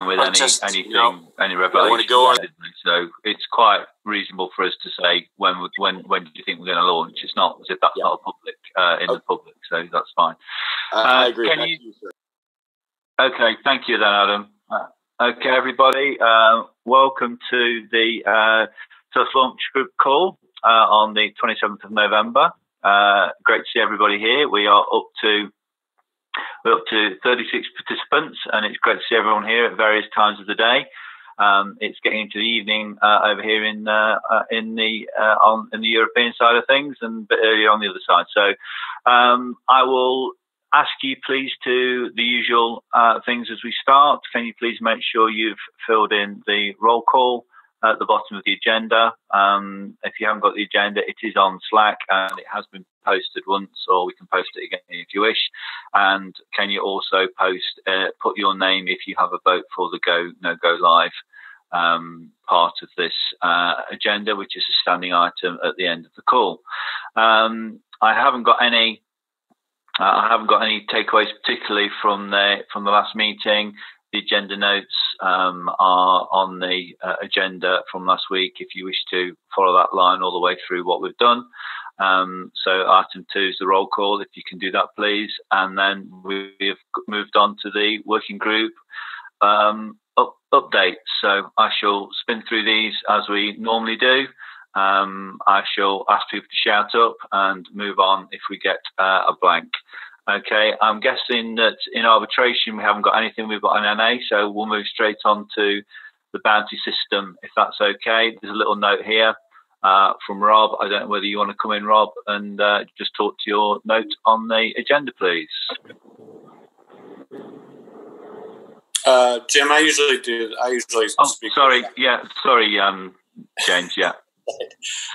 with any revelation. So it's quite reasonable for us to say when do you think we're going to launch? It's not as if that's not a public the public, so that's fine. I agree. Okay, thank you then, Adam. Okay, everybody, welcome to the Telos Launch Group call on the 27th of November. Great to see everybody here. We're up to 36 participants, and it's great to see everyone here at various times of the day. It's getting into the evening over here in the European side of things, and a bit earlier on the other side. So I will ask you please to the usual things as we start. Can you please make sure you've filled in the roll call at the bottom of the agenda? If you haven't got the agenda, it is on Slack and it has been posted once, or we can post it again if you wish. And can you also put your name if you have a vote for the go, no go live part of this agenda, which is a standing item at the end of the call. I haven't got any takeaways particularly from the last meeting. The agenda notes are on the agenda from last week if you wish to follow that line all the way through what we've done. So item 2 is the roll call, if you can do that please. And then we've moved on to the working group updates. So I shall spin through these as we normally do. I shall ask people to shout up and move on if we get a blank. Okay, I'm guessing that in arbitration we haven't got anything. We've got an NA, so we'll move straight on to the bounty system, if that's okay. There's a little note here from Rob. I don't know whether you want to come in, Rob, and just talk to your note on the agenda, please. Jim, I usually do. Speak. Sorry, James, yeah.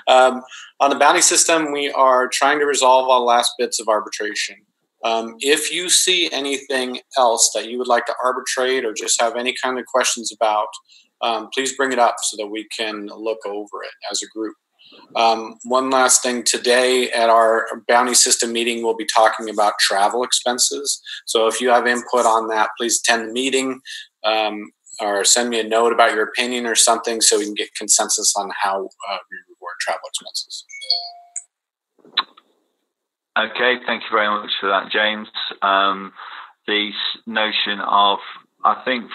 On the bounty system, we are trying to resolve all last bits of arbitration. If you see anything else that you would like to arbitrate or just have any kind of questions about, please bring it up so that we can look over it as a group. One last thing, today at our bounty system meeting, we'll be talking about travel expenses. So if you have input on that, please attend the meeting or send me a note about your opinion or something so we can get consensus on how we reward travel expenses. Okay, thank you very much for that, James. The notion of, I think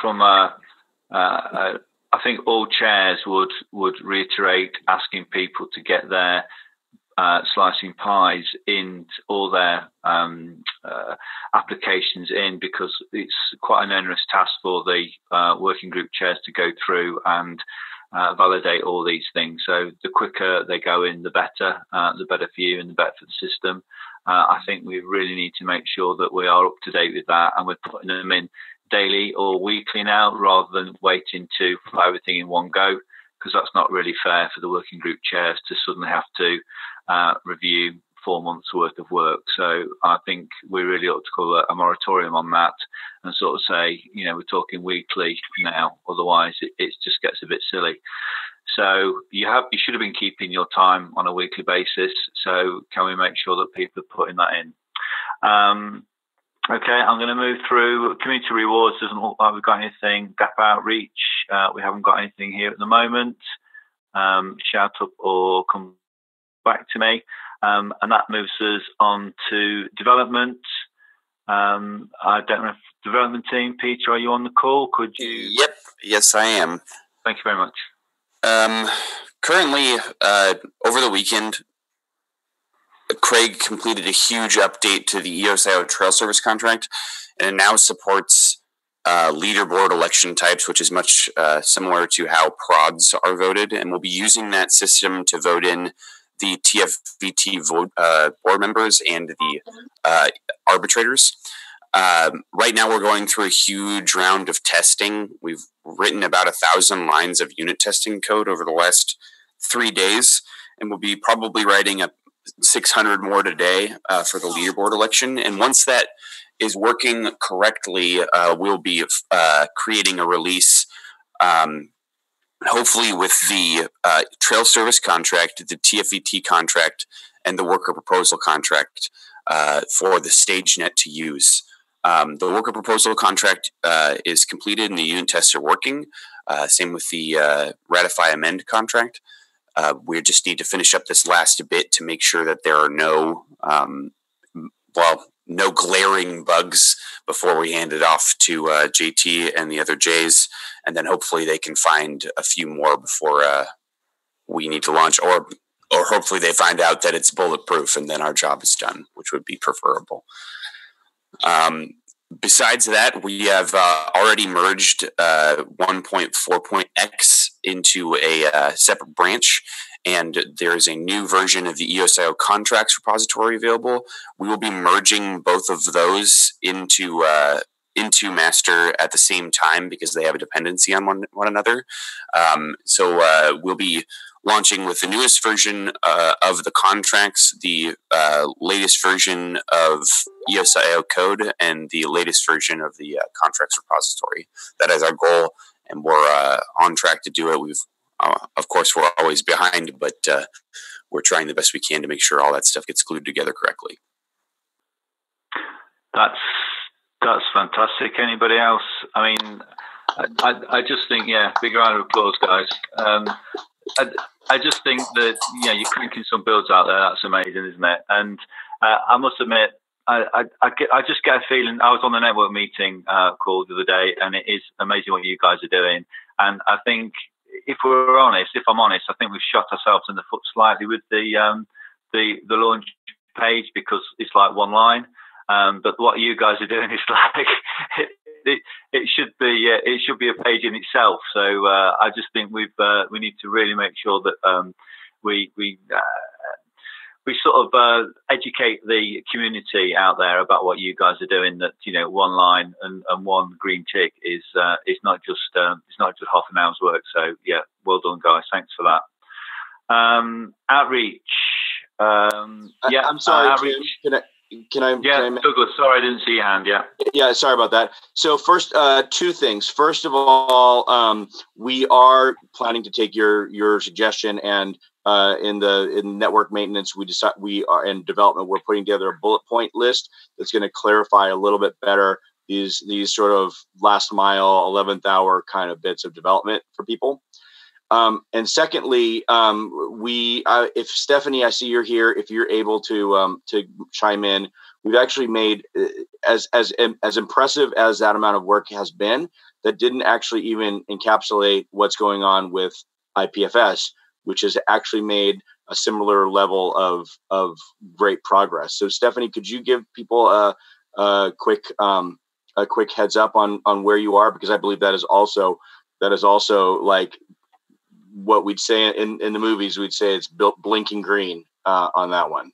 all chairs would reiterate asking people to get their slicing pies in all their applications in, because it's quite an onerous task for the working group chairs to go through and validate all these things. So the quicker they go in, the better for you and the better for the system. I think we really need to make sure that we are up to date with that, and we're putting them in daily or weekly now, rather than waiting to put everything in one go, because that's not really fair for the working group chairs to suddenly have to review 4 months worth of work. So I think we really ought to call a moratorium on that and sort of say, we're talking weekly now, otherwise it just gets a bit silly. So you should have been keeping your time on a weekly basis. So can we make sure that people are putting that in? Okay, I'm going to move through community rewards. Doesn't look like we've got anything. Gap outreach, we haven't got anything here at the moment. Shout up or come back to me. And that moves us on to development. I don't know if development team, Peter, are you on the call? Could you? Yep. Yes, I am. Thank you very much. Currently, over the weekend, Craig completed a huge update to the EOSIO Trail Service contract, and it now supports leaderboard election types, which is much similar to how prods are voted, and we'll be using that system to vote in the TFVT board members and the arbitrators. Right now, we're going through a huge round of testing. We've written about 1,000 lines of unit testing code over the last 3 days, and we'll be probably writing up 600 more today for the leaderboard election. And once that is working correctly, we'll be creating a release, hopefully with the trail service contract, the TFVT contract, and the worker proposal contract for the StageNet to use. The worker proposal contract is completed and the unit tests are working. Same with the ratify amend contract. We just need to finish up this last bit to make sure that there are no glaring bugs before we hand it off to JT and the other J's, and then hopefully they can find a few more before we need to launch, or hopefully they find out that it's bulletproof and then our job is done, which would be preferable. Besides that, we have already merged 1.4.x into a separate branch, and there is a new version of the EOSIO contracts repository available. We will be merging both of those into master at the same time because they have a dependency on one another. So we'll be launching with the newest version of the contracts, the latest version of EOSIO code, and the latest version of the contracts repository. That is our goal, and we're on track to do it. Of course, we're always behind, but we're trying the best we can to make sure all that stuff gets glued together correctly. That's fantastic. Anybody else? I mean, I just think, big round of applause, guys. I just think that you're cranking some builds out there. That's amazing, isn't it? And I must admit, I just get a feeling. I was on the network meeting call the other day, and it is amazing what you guys are doing. And I think, if I'm honest, I think we've shot ourselves in the foot slightly with the launch page, because it's like one line. But what you guys are doing is like it should be a page in itself. So I just think we need to really make sure that we sort of educate the community out there about what you guys are doing. That one line and one green tick is not just half an hour's work. So well done, guys. Thanks for that. Outreach. I'm sorry, outreach. Jim. Can I? Douglas. Sorry, I didn't see your hand. Yeah. Sorry about that. So first, two things. First of all, we are planning to take your suggestion, and in network maintenance, we are in development. We're putting together a bullet point list that's going to clarify a little bit better these sort of last mile, 11th hour kind of bits of development for people. And secondly, if Stephanie, I see you're here. If you're able to chime in, we've actually made as impressive as that amount of work has been. That didn't actually even encapsulate what's going on with IPFS, which has actually made a similar level of great progress. So, Stephanie, could you give people a quick heads up on where you are, because I believe that is also like what we'd say in the movies. We'd say it's blinking green on that one.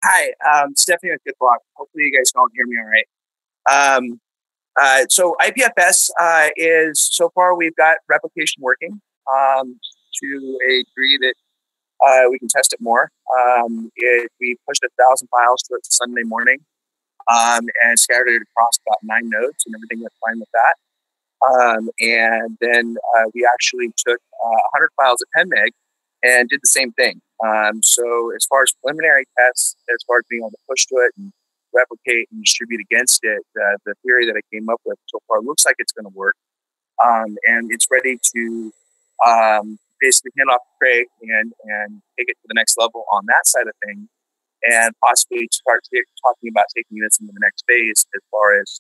Hi, Stephanie with Good Block. Hopefully you guys can all hear me all right. So IPFS is, so far we've got replication working to a degree that we can test it more. We pushed 1,000 files to it Sunday morning and scattered it across about 9 nodes, and everything went fine with that. And then we actually took 100 files at 10 meg and did the same thing. So as far as preliminary tests, as far as being able to push to it and replicate and distribute against it, the theory that I came up with so far looks like it's going to work. And it's ready to basically hand off to Craig and take it to the next level on that side of things, and possibly start talking about taking this into the next phase as far as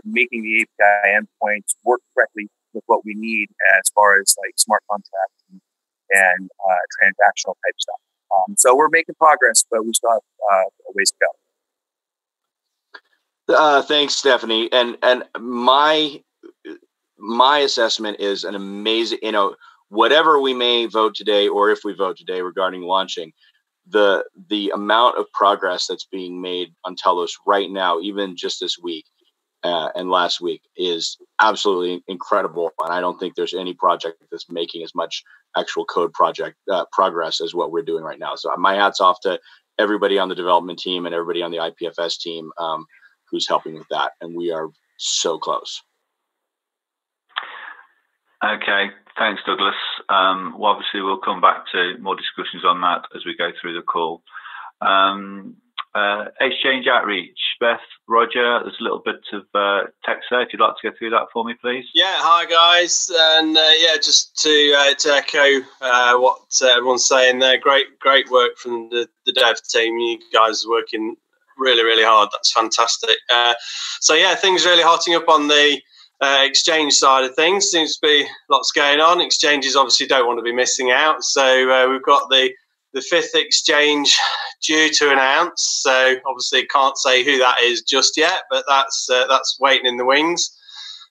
making the API endpoints work correctly with what we need as far as like smart contracts and transactional type stuff. So we're making progress, but we still have a ways to go. Thanks, Stephanie. And my assessment is an amazing, whatever we may vote today, or if we vote today regarding launching, the amount of progress that's being made on Telos right now, even just this week, and last week, is absolutely incredible. And I don't think there's any project that's making as much actual code project progress as what we're doing right now. So my hat's off to everybody on the development team and everybody on the IPFS team who's helping with that. And we are so close. Okay, thanks, Douglas. Well, obviously, we'll come back to more discussions on that as we go through the call. exchange outreach. Beth, Roger, there's a little bit of text there. If you'd like to go through that for me, please. Yeah, hi guys, and just to echo what everyone's saying there. Great work from the dev team. You guys are working really, really hard. That's fantastic. So yeah, things really hotting up on the exchange side of things. Seems to be lots going on. Exchanges obviously don't want to be missing out. So we've got the fifth exchange due to announce. So obviously can't say who that is just yet, but that's waiting in the wings.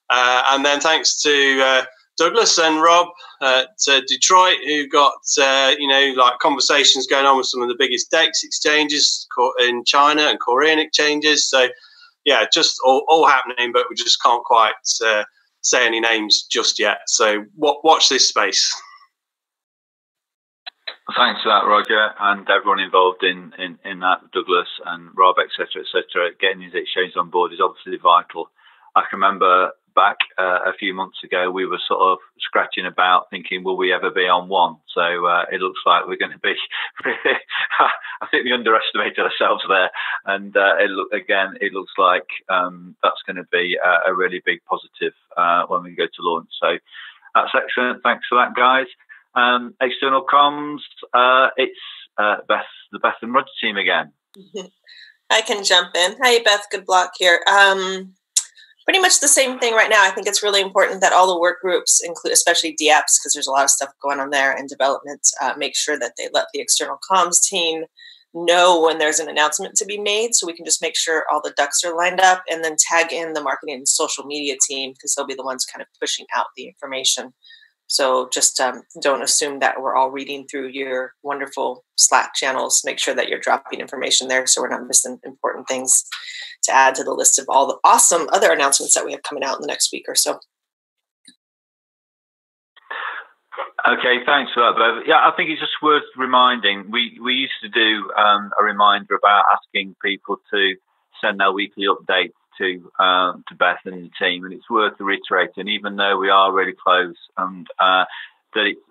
And then thanks to Douglas and Rob at Detroit, who got like conversations going on with some of the biggest DEX exchanges in China and Korean exchanges. So yeah, just all happening, but we just can't quite say any names just yet. So watch this space. Thanks for that, Roger, and everyone involved in that, Douglas and Rob, etc., etc. Getting these exchanges on board is obviously vital. I can remember back a few months ago, we were sort of scratching about thinking, will we ever be on one? So it looks like we're going to be. I think we underestimated ourselves there, and it looks like that's going to be a really big positive when we go to launch. So that's excellent. Thanks for that, guys. External comms, it's the Beth and Roger team again. I can jump in. Hi, Beth. Good block here. Pretty much the same thing right now. I think it's really important that all the work groups, include especially DApps, because there's a lot of stuff going on there, and development, make sure that they let the external comms team know when there's an announcement to be made, so we can just make sure all the ducks are lined up, and then tag in the marketing and social media team, because they'll be the ones kind of pushing out the information. So just don't assume that we're all reading through your wonderful Slack channels. Make sure that you're dropping information there so we're not missing important things to add to the list of all the awesome other announcements that we have coming out in the next week or so. Okay, thanks for that, Bev. Yeah, I think it's just worth reminding. We used to do a reminder about asking people to send their weekly updates to Beth and the team, and it's worth reiterating, even though we are really close, and that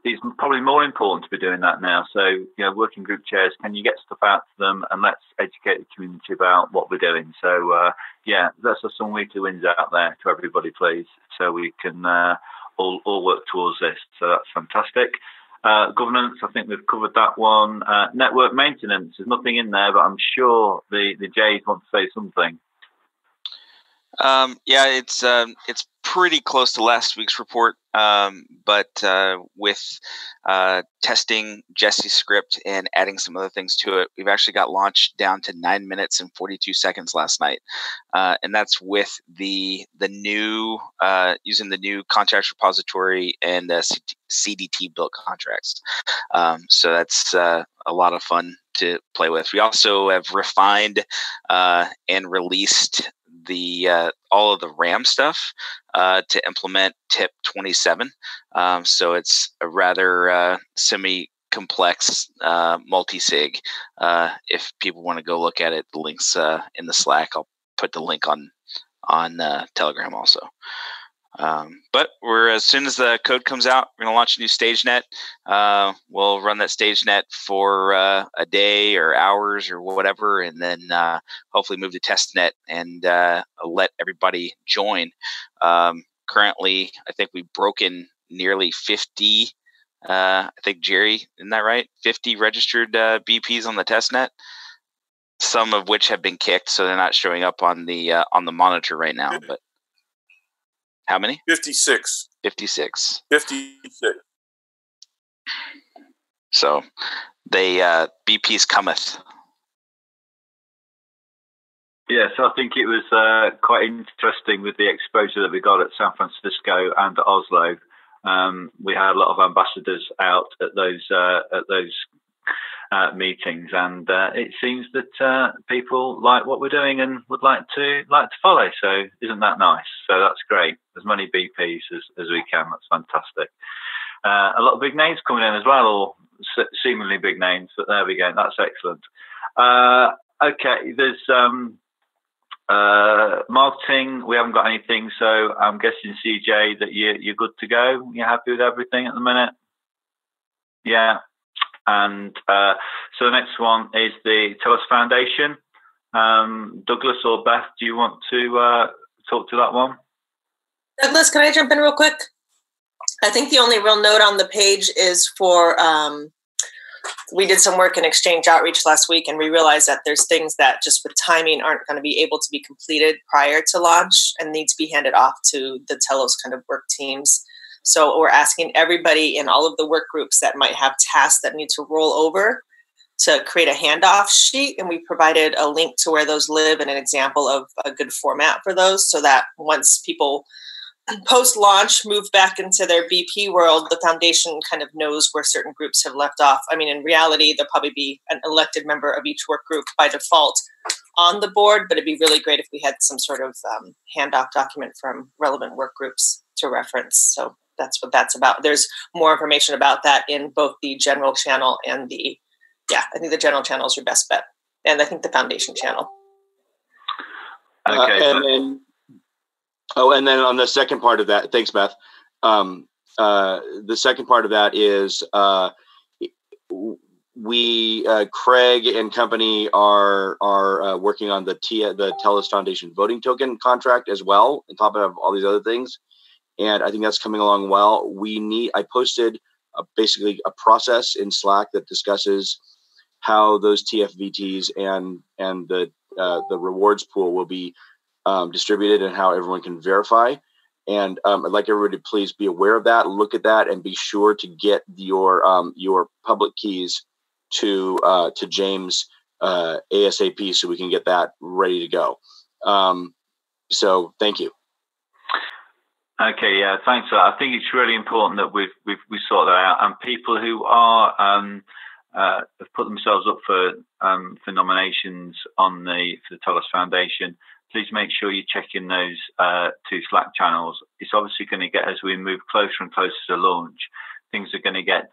it's probably more important to be doing that now. So, working group chairs, can you get stuff out to them, and let's educate the community about what we're doing. So, let's have some weekly wins out there to everybody, please, so we can all work towards this. So that's fantastic. Governance, I think we've covered that one. Network maintenance, there's nothing in there, but I'm sure the Jays want to say something. It's pretty close to last week's report, but with testing Jesse's script and adding some other things to it, we've actually got launched down to 9 minutes and 42 seconds last night, and that's with the new using the new contracts repository and CDT built contracts. So that's a lot of fun to play with. We also have refined and released all of the RAM stuff to implement TIP 27. So it's a rather semi-complex multi-sig. If people want to go look at it, the link's in the Slack. I'll put the link on Telegram also. But as soon as the code comes out, we're going to launch a new StageNet. We'll run that StageNet for a day or hours or whatever, and then hopefully move to testnet and let everybody join. Currently, I think we've broken nearly 50. I think, Jerry, isn't that right? 50 registered BPs on the testnet. Some of which have been kicked, so they're not showing up on the monitor right now. But how many? 56. 56. 56. So they BP's cometh. Yeah, so I think it was quite interesting with the exposure that we got at San Francisco and at Oslo. We had a lot of ambassadors out at those meetings, and it seems that people like what we're doing and would like to follow. So isn't that nice? So that's great. As many BPs as we can. That's fantastic. A lot of big names coming in as well, or seemingly big names. But there we go. That's excellent. Okay, there's marketing. We haven't got anything, so I'm guessing, CJ, that you're good to go. You're happy with everything at the minute? Yeah. And so the next one is the Telos Foundation. Douglas or Beth, do you want to talk to that one? Douglas, can I jump in real quick? I think the only real note on the page is for, we did some work in exchange outreach last week, and we realized that there's things that just with timing aren't going to be able to be completed prior to launch and need to be handed off to the Telos kind of work teams. So we're asking everybody in all of the work groups that might have tasks that need to roll over to create a handoff sheet. And we provided a link to where those live and an example of a good format for those, so that once people post-launch move back into their BP world, the foundation kind of knows where certain groups have left off. I mean, in reality, there'll probably be an elected member of each work group by default on the board, but it'd be really great if we had some sort of handoff document from relevant work groups to reference. So that's what that's about. There's more information about that in both the general channel and I think the general channel is your best bet. And I think the foundation channel. Okay. And then on the second part of that, thanks, Beth. The second part of that is Craig and company are working on the Telos Foundation voting token contract as well, on top of all these other things. And I think that's coming along well. I posted basically a process in Slack that discusses how those TFVTs and the rewards pool will be distributed and how everyone can verify. And I'd like everybody to please be aware of that, look at that, and be sure to get your public keys to James ASAP so we can get that ready to go. So thank you. Okay, yeah, thanks. I think it's really important that we sort that out, and people who are have put themselves up for nominations for the Telos Foundation, please make sure you're checking those two Slack channels. It's obviously going to get, as we move closer and closer to launch, things are going to get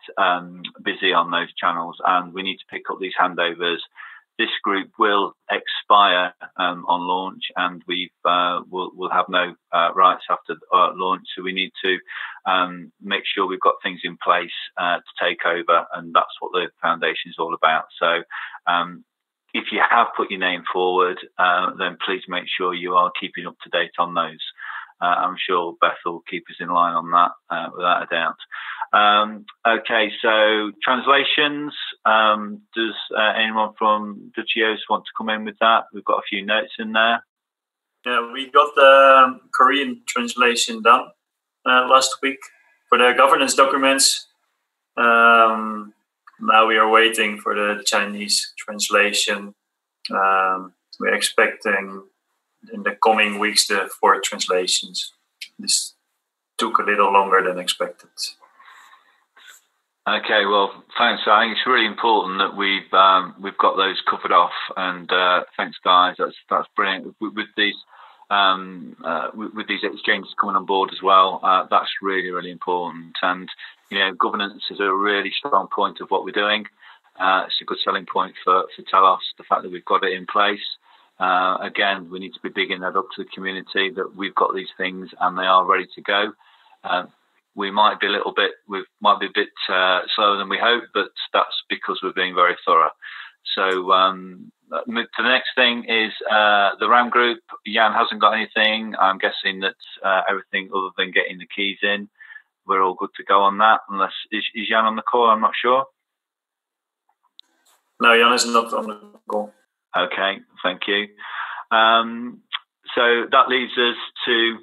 busy on those channels, and we need to pick up these handovers. This group will expire on launch, and we'll have no rights after launch. So we need to make sure we've got things in place to take over, and that's what the foundation is all about. So if you have put your name forward, then please make sure you are keeping up to date on those. I'm sure Beth will keep us in line on that without a doubt. Okay, so translations. Does anyone from Dutchios want to come in with that? We've got a few notes in there. Yeah, we got the Korean translation done last week for the governance documents. Now we are waiting for the Chinese translation. We're expecting in the coming weeks the 4 translations. This took a little longer than expected. Okay, well, thanks. I think it's really important that we've got those covered off, and thanks, guys. That's brilliant. With these exchanges coming on board as well, that's really, really important. And governance is a really strong point of what we're doing. It's a good selling point for Telos, the fact that we've got it in place. Again, we need to be bigging that up to the community that we've got these things and they are ready to go. We might be a bit slower than we hope, but that's because we're being very thorough. So the next thing is the RAM group. Jan hasn't got anything. I'm guessing that everything other than getting the keys in, we're all good to go on that. Unless is Jan on the call? I'm not sure. No, Jan is not on the call. Okay, thank you. So that leaves us to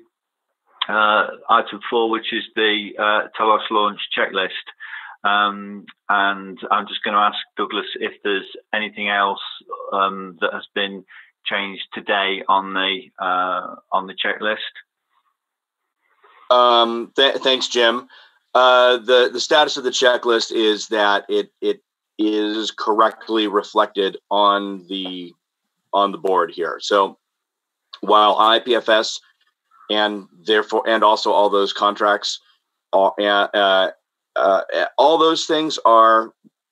item 4, which is the Telos launch checklist. And I'm just going to ask Douglas if there's anything else that has been changed today on the checklist. Thanks, Jim. The status of the checklist is that it is correctly reflected on the board here. So while IPFS and also all those contracts, all those things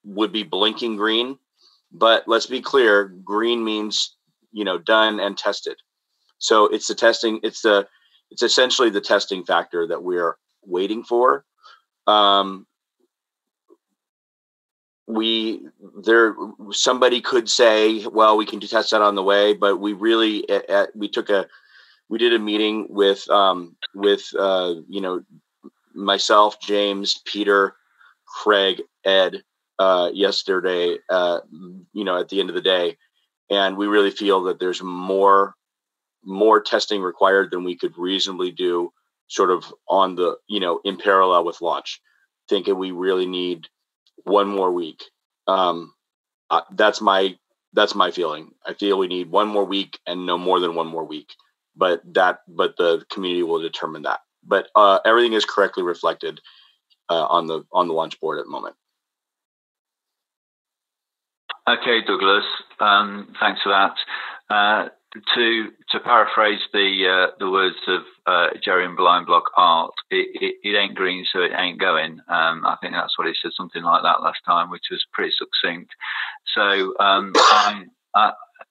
would be blinking green, but let's be clear, green means done and tested. So it's the testing. It's essentially the testing factor that we're waiting for. somebody could say, well, we can test that on the way, but we really we did a meeting with myself, James, Peter, Craig, Ed yesterday, at the end of the day, and we really feel that there's more testing required than we could reasonably do sort of on the, in parallel with launch. Thinking we really need one more week. That's my feeling. I feel we need one more week and no more than one more week, but the community will determine that. But everything is correctly reflected on the launch board at the moment. Okay, Douglas. Thanks for that. To paraphrase the words of Jerry in Blind Block Art, it ain't green, so it ain't going. I think that's what he said, something like that last time, which was pretty succinct. So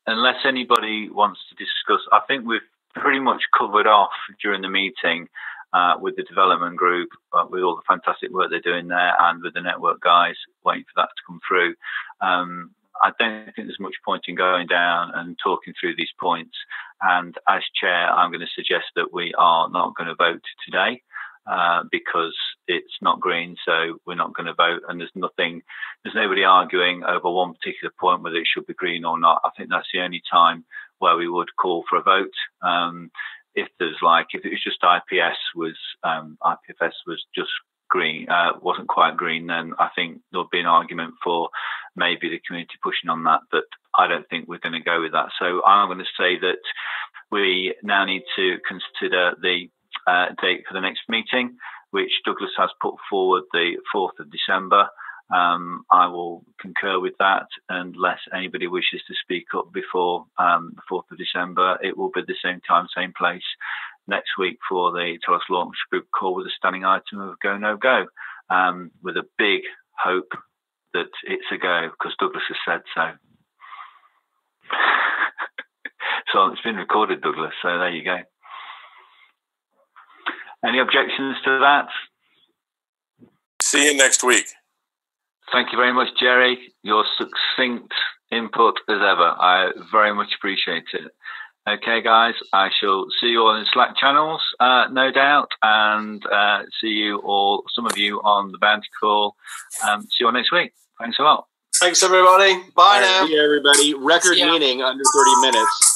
unless anybody wants to discuss, I think we've pretty much covered off during the meeting with the development group, with all the fantastic work they're doing there, and with the network guys waiting for that to come through. I don't think there's much point in going down and talking through these points. And as chair, I'm going to suggest that we are not going to vote today because it's not green, so we're not going to vote. And there's nobody arguing over one particular point whether it should be green or not. I think that's the only time where we would call for a vote. If it was just IPFS was just green, wasn't quite green, then I think there'll be an argument for maybe the community pushing on that, but I don't think we're going to go with that. So I'm going to say that we now need to consider the date for the next meeting, which Douglas has put forward, the 4th of December. I will concur with that unless anybody wishes to speak up before the 4th of December. It will be the same time, same place next week for the Telos launch group call with a standing item of go, no go, with a big hope that it's a go, because Douglas has said so. So it's been recorded, Douglas, so there you go. Any objections to that? See you next week. Thank you very much, Jerry. Your succinct input as ever. I very much appreciate it. Okay, guys, I shall see you all in Slack channels, no doubt, and see you all, some of you on the bounty call. See you all next week. Thanks a lot. Thanks, everybody. Bye now. See you, everybody. Record meeting under 30 minutes.